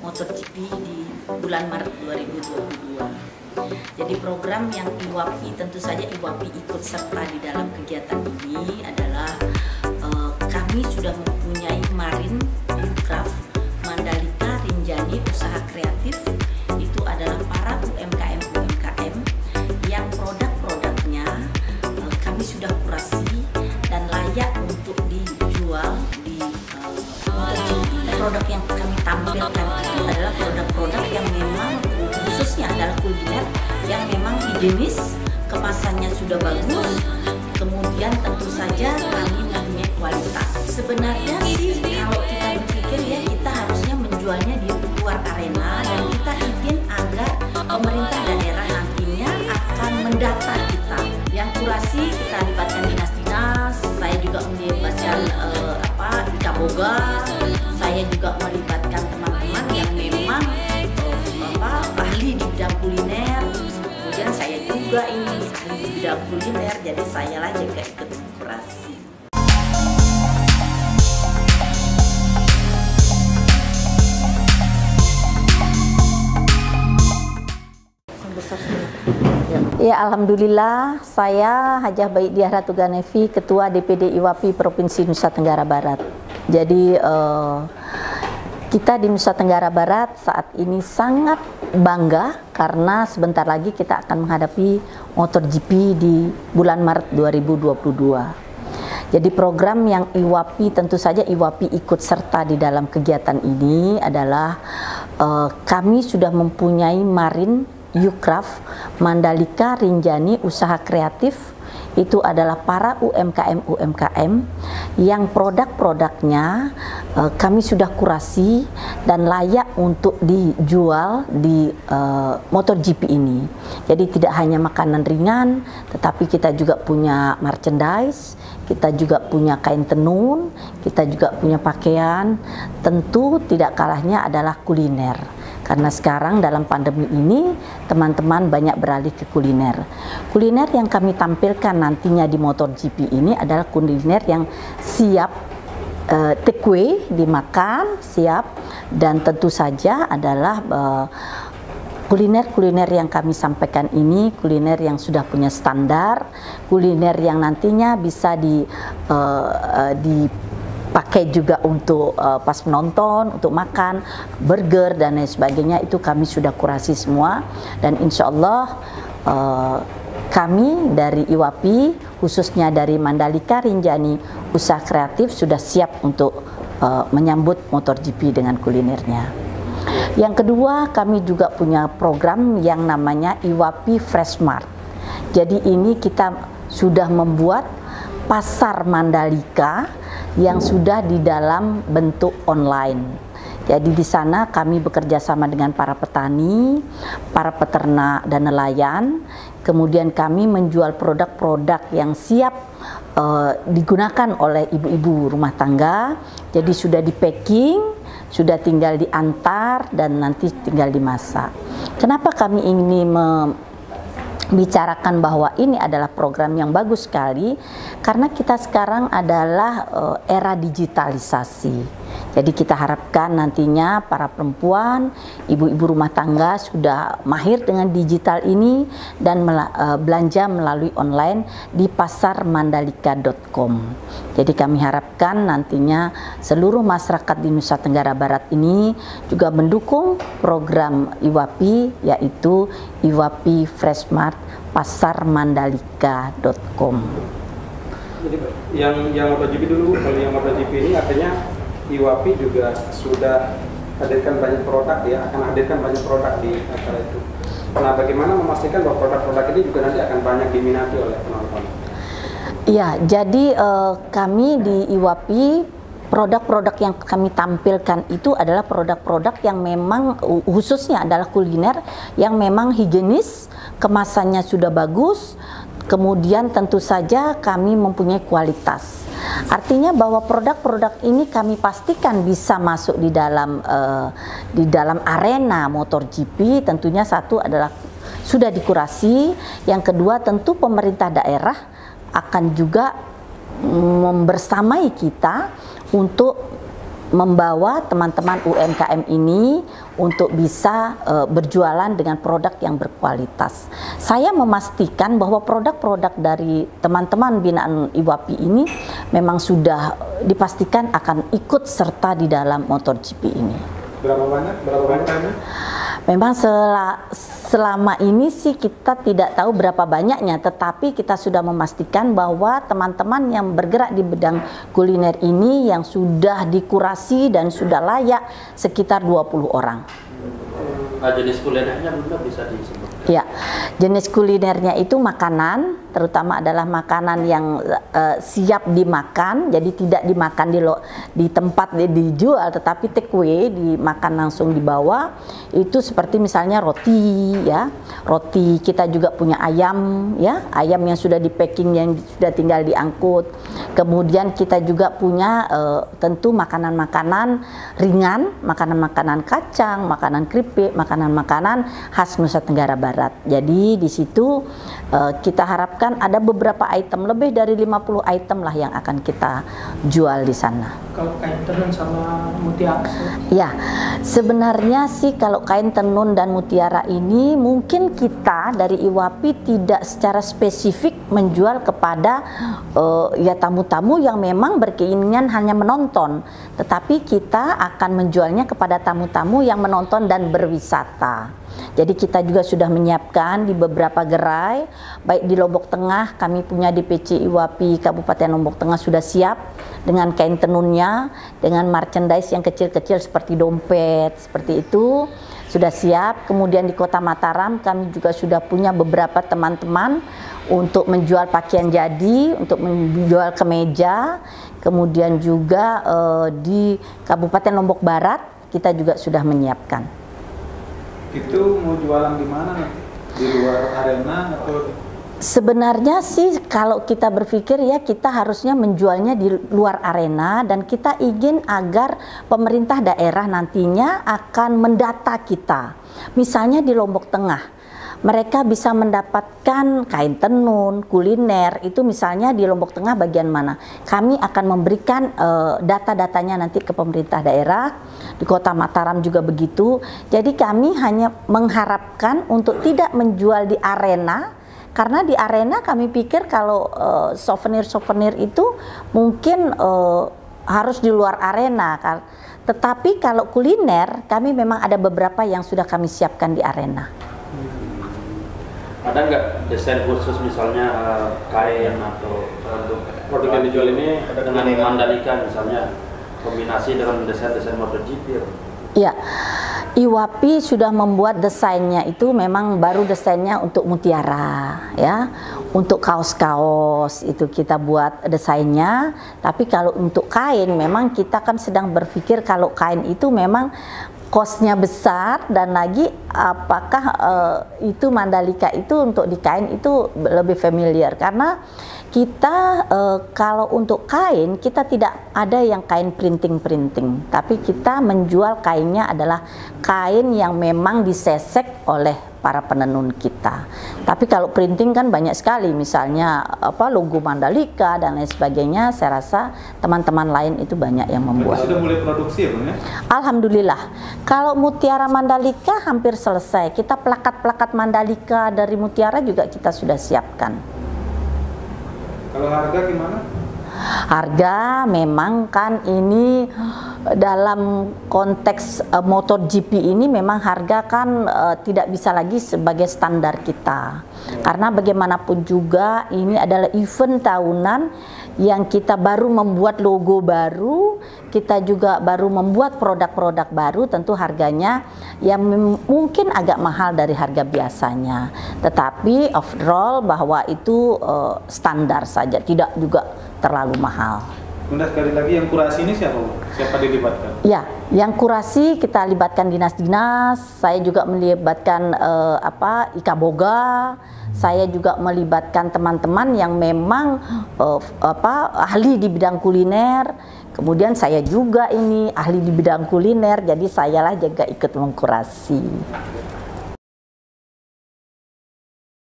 MotoGP di bulan Maret 2022. Jadi program yang IWAPI, tentu saja IWAPI ikut serta di dalam kegiatan ini adalah kami sudah mempunyai kemarin Craft Mandalika Rinjani Usaha Kreatif. Itu adalah para UMKM yang produk-produknya kami sudah kurasi dan layak untuk dijual di produk yang kami tampilkan itu adalah produk-produk yang memang khususnya adalah kuliner yang memang higienis, kemasannya sudah bagus, kemudian tentu saja kami mempunyai kualitas. Sebenarnya sih kalau kita berpikir ya kita harusnya menjualnya di luar arena dan kita ingin agar pemerintah daerah nantinya akan mendata kita. Yang kurasi kita libatkan dinas-dinas, saya juga melibatkan Ikaboga, saya juga melibatkan teman-teman yang memang ahli di bidang kuliner. Kemudian saya juga ini ahli di bidang kuliner, jadi saya lah juga ikut kurasi. Ya, alhamdulillah saya Hajah Baidiah Ratu Ganevi, Ketua DPD IWAPI Provinsi Nusa Tenggara Barat. Jadi kita di Nusa Tenggara Barat saat ini sangat bangga karena sebentar lagi kita akan menghadapi MotoGP di bulan Maret 2022. Jadi program yang IWAPI, tentu saja IWAPI ikut serta di dalam kegiatan ini adalah kami sudah mempunyai Marine Craft Mandalika Rinjani Usaha Kreatif. Itu adalah para UMKM yang produk-produknya kami sudah kurasi dan layak untuk dijual di MotoGP ini. Jadi tidak hanya makanan ringan, tetapi kita juga punya merchandise, kita juga punya kain tenun, kita juga punya pakaian. Tentu tidak kalahnya adalah kuliner. Karena sekarang dalam pandemi ini teman-teman banyak beralih ke kuliner. Kuliner yang kami tampilkan nantinya di MotoGP ini adalah kuliner yang siap take away, dimakan, siap, dan tentu saja adalah kuliner-kuliner yang kami sampaikan ini kuliner yang sudah punya standar, kuliner yang nantinya bisa dipakai juga untuk pas menonton, untuk makan, burger dan lain sebagainya. Itu kami sudah kurasi semua dan insya Allah kami dari IWAPI khususnya dari Mandalika Rinjani Usaha Kreatif sudah siap untuk menyambut MotoGP dengan kulinernya. Yang kedua, kami juga punya program yang namanya IWAPI Fresh Mart. Jadi ini kita sudah membuat pasar Mandalika yang sudah di dalam bentuk online. Jadi di sana kami bekerja sama dengan para petani, para peternak dan nelayan. Kemudian kami menjual produk-produk yang siap digunakan oleh ibu-ibu rumah tangga. Jadi sudah di packing, sudah tinggal diantar dan nanti tinggal dimasak. Kenapa kami ingin membicarakan bahwa ini adalah program yang bagus sekali? Karena kita sekarang adalah era digitalisasi. Jadi kita harapkan nantinya para perempuan, ibu-ibu rumah tangga sudah mahir dengan digital ini dan belanja melalui online di pasarmandalika.com. Jadi kami harapkan nantinya seluruh masyarakat di Nusa Tenggara Barat ini juga mendukung program IWAPI, yaitu IWAPI Fresh Mart pasarmandalika.com. Jadi yang MotoGP dulu, kalau yang MotoGP ini artinya IWAPI juga sudah hadirkan banyak produk ya, akan hadirkan banyak produk di acara itu. Nah, bagaimana memastikan bahwa produk-produk ini juga nanti akan banyak diminati oleh penonton? Iya, jadi kami di IWAPI produk-produk yang kami tampilkan itu adalah produk-produk yang memang khususnya adalah kuliner yang memang higienis, kemasannya sudah bagus, kemudian tentu saja kami mempunyai kualitas. Artinya bahwa produk-produk ini kami pastikan bisa masuk di dalam arena MotoGP. Tentunya satu adalah sudah dikurasi, yang kedua tentu pemerintah daerah akan juga membersamai kita untuk membawa teman-teman UMKM ini untuk bisa berjualan dengan produk yang berkualitas. Saya memastikan bahwa produk-produk dari teman-teman binaan IWAPI ini memang sudah dipastikan akan ikut serta di dalam MotoGP ini. Berapa banyak? Berapa banyak? Memang selama ini sih kita tidak tahu berapa banyaknya, tetapi kita sudah memastikan bahwa teman-teman yang bergerak di bidang kuliner ini yang sudah dikurasi dan sudah layak sekitar 20 orang. Jenis kulinernya Bunda bisa disebutkan? Ya, jenis kulinernya itu makanan, terutama adalah makanan yang siap dimakan, jadi tidak dimakan di tempat dijual, tetapi take away, dimakan langsung di bawah. Itu seperti misalnya roti, ya, roti. Kita juga punya ayam, ya, ayam yang sudah di packing, yang sudah tinggal diangkut. Kemudian kita juga punya tentu makanan-makanan ringan, makanan-makanan kacang, makanan keripik, makanan-makanan khas Nusa Tenggara Barat. Jadi di situ kita harapkan ada beberapa item, lebih dari 50 item lah yang akan kita jual di sana. Kalau kain tenun sama mutiara? Ya, sebenarnya sih kalau kain tenun dan mutiara ini mungkin kita dari IWAPI tidak secara spesifik menjual kepada ya tamu-tamu yang memang berkeinginan hanya menonton, tetapi kita akan menjualnya kepada tamu-tamu yang menonton dan berwisata. Jadi kita juga sudah menyiapkan di beberapa gerai, baik di Lombok Tengah, kami punya DPC IWAPI Kabupaten Lombok Tengah sudah siap dengan kain tenunnya, dengan merchandise yang kecil-kecil seperti dompet, seperti itu sudah siap. Kemudian di Kota Mataram kami juga sudah punya beberapa teman-teman untuk menjual pakaian jadi, untuk menjual kemeja. Kemudian juga di Kabupaten Lombok Barat kita juga sudah menyiapkan. Itu mau jualan di mana nanti? Di luar arena atau? Sebenarnya sih kalau kita berpikir ya kita harusnya menjualnya di luar arena, dan kita ingin agar pemerintah daerah nantinya akan mendata kita. Misalnya di Lombok Tengah, mereka bisa mendapatkan kain tenun, kuliner, itu misalnya di Lombok Tengah bagian mana. Kami akan memberikan data-datanya nanti ke pemerintah daerah, di Kota Mataram juga begitu. Jadi kami hanya mengharapkan untuk tidak menjual di arena, karena di arena kami pikir kalau souvenir-souvenir itu mungkin harus di luar arena. Tetapi kalau kuliner, kami memang ada beberapa yang sudah kami siapkan di arena. Ada nggak desain khusus misalnya kain atau produk yang dijual ini dengan Mandalika misalnya, kombinasi dengan desain-desain MotoGP? Ya, IWAPI sudah membuat desainnya itu memang baru desainnya untuk mutiara, ya, untuk kaos-kaos itu kita buat desainnya. Tapi kalau untuk kain memang kita kan sedang berpikir kalau kain itu memang kosnya besar, dan lagi apakah itu Mandalika itu untuk di kain itu lebih familiar, karena kita kalau untuk kain kita tidak ada yang kain printing, tapi kita menjual kainnya adalah kain yang memang disesek oleh para penenun kita. Tapi kalau printing kan banyak sekali, misalnya logo Mandalika dan lain sebagainya. Saya rasa teman-teman lain itu banyak yang membuat. Sudah mulai produksi ya Bang ya? Alhamdulillah. Kalau mutiara Mandalika hampir selesai. Kita plakat-plakat Mandalika dari mutiara juga kita sudah siapkan. Kalau harga gimana? Harga memang kan ini dalam konteks MotoGP ini memang harga kan tidak bisa lagi sebagai standar kita, karena bagaimanapun juga ini adalah event tahunan yang kita baru membuat logo baru, kita juga baru membuat produk-produk baru. Tentu harganya yang mungkin agak mahal dari harga biasanya, tetapi overall bahwa itu standar saja, tidak juga terlalu mahal. Bunda, sekali lagi yang kurasi ini siapa? Siapa dilibatkan? Ya, yang kurasi kita libatkan dinas-dinas. Saya juga melibatkan Ika Boga. Saya juga melibatkan teman-teman yang memang ahli di bidang kuliner. Kemudian saya juga ini ahli di bidang kuliner. Jadi sayalah juga ikut mengkurasi.